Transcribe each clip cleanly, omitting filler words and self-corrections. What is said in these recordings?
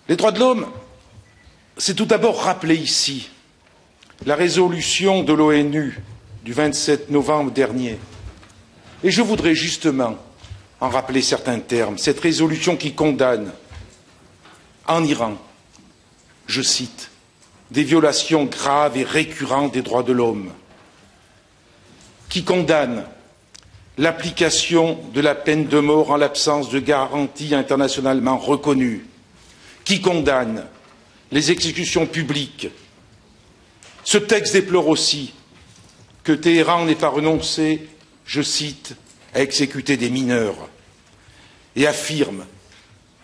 Les droits de l'homme, c'est tout d'abord rappeler ici la résolution de l'ONU du 27 novembre dernier. Et je voudrais justement en rappeler certains termes. Cette résolution qui condamne en Iran, je cite, des violations graves et récurrentes des droits de l'homme, qui condamne l'application de la peine de mort en l'absence de garanties internationalement reconnues, qui condamne les exécutions publiques. Ce texte déplore aussi que Téhéran n'ait pas renoncé, je cite, à exécuter des mineurs et affirme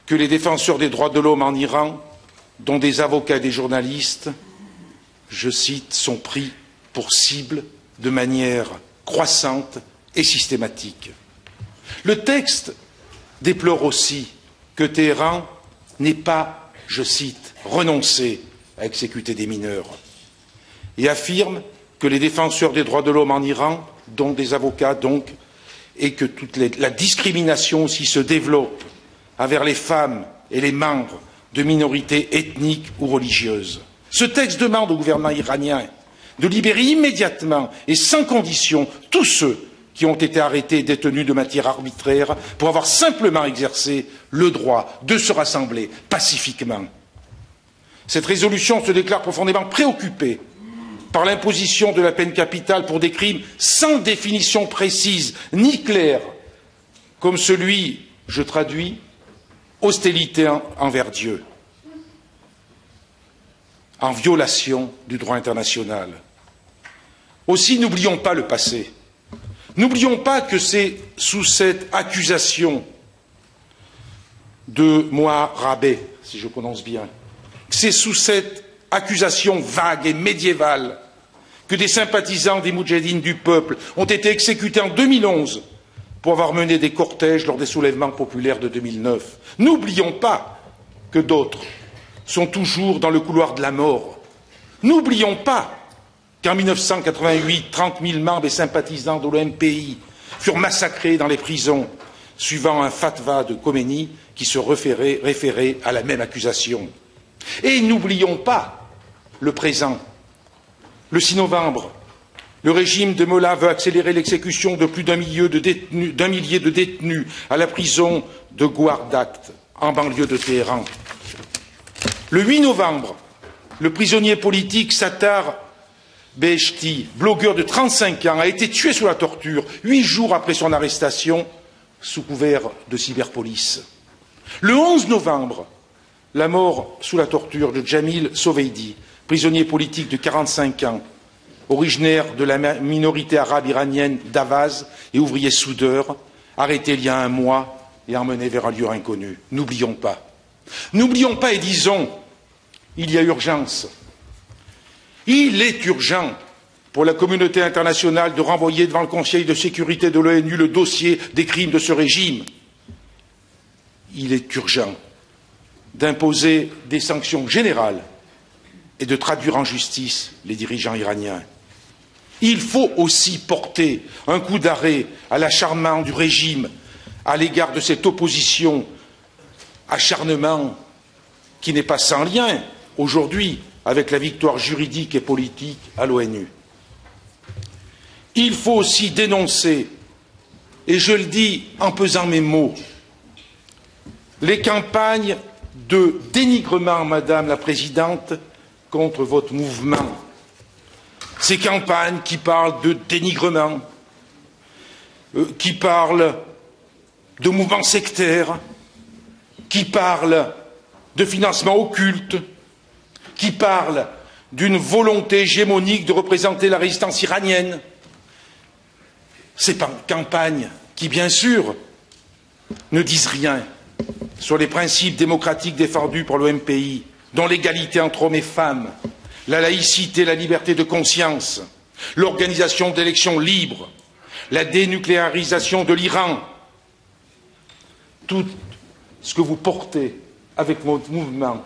que les défenseurs des droits de l'homme en Iran, dont des avocats et des journalistes, je cite, sont pris pour cible de manière croissante et systématique. Le texte déplore aussi que Téhéran n'ait pas, je cite, renoncé à exécuter des mineurs et affirme que les défenseurs des droits de l'homme en Iran, dont des avocats donc, et que la discrimination aussi se développe envers les femmes et les membres de minorités ethniques ou religieuses. Ce texte demande au gouvernement iranien de libérer immédiatement et sans condition tous ceux qui ont été arrêtés et détenus de manière arbitraire pour avoir simplement exercé le droit de se rassembler pacifiquement. Cette résolution se déclare profondément préoccupée par l'imposition de la peine capitale pour des crimes sans définition précise ni claire, comme celui, je traduis, hostilité envers Dieu, en violation du droit international. Aussi, n'oublions pas le passé. N'oublions pas que c'est sous cette accusation de Moharabeh, si je prononce bien, c'est sous cette accusation vague et médiévale que des sympathisants des Moudjahidines du peuple ont été exécutés en 2011 pour avoir mené des cortèges lors des soulèvements populaires de 2009. N'oublions pas que d'autres sont toujours dans le couloir de la mort. N'oublions pas qu'en 1988, 30 000 membres et sympathisants de l'OMPI furent massacrés dans les prisons, suivant un fatwa de Khomeini qui se référait à la même accusation. Et n'oublions pas le présent. Le 6 novembre, le régime de Mollah veut accélérer l'exécution de plus d'un millier de détenus à la prison de Guardat, en banlieue de Téhéran. Le 8 novembre, le prisonnier politique Sattar Beheshti, blogueur de 35 ans, a été tué sous la torture 8 jours après son arrestation sous couvert de cyberpolice. Le 11 novembre, la mort sous la torture de Jamil Soveidi, prisonnier politique de 45 ans, originaire de la minorité arabe iranienne d'Avaz et ouvrier soudeur, arrêté il y a un mois et emmené vers un lieu inconnu. N'oublions pas. N'oublions pas et disons, il y a urgence. Il est urgent pour la communauté internationale de renvoyer devant le Conseil de sécurité de l'ONU le dossier des crimes de ce régime. Il est urgent d'imposer des sanctions générales et de traduire en justice les dirigeants iraniens. Il faut aussi porter un coup d'arrêt à l'acharnement du régime à l'égard de cette opposition, acharnement qui n'est pas sans lien aujourd'hui avec la victoire juridique et politique à l'ONU. Il faut aussi dénoncer, et je le dis en pesant mes mots, les campagnes de dénigrement, Madame la Présidente, contre votre mouvement. Ces campagnes qui parlent de dénigrement, qui parlent de mouvements sectaires, qui parlent de financement occulte, qui parlent d'une volonté hégémonique de représenter la résistance iranienne. Ces campagnes qui, bien sûr, ne disent rien sur les principes démocratiques défendus par l'OMPI, dont l'égalité entre hommes et femmes, la laïcité, la liberté de conscience, l'organisation d'élections libres, la dénucléarisation de l'Iran, tout ce que vous portez avec votre mouvement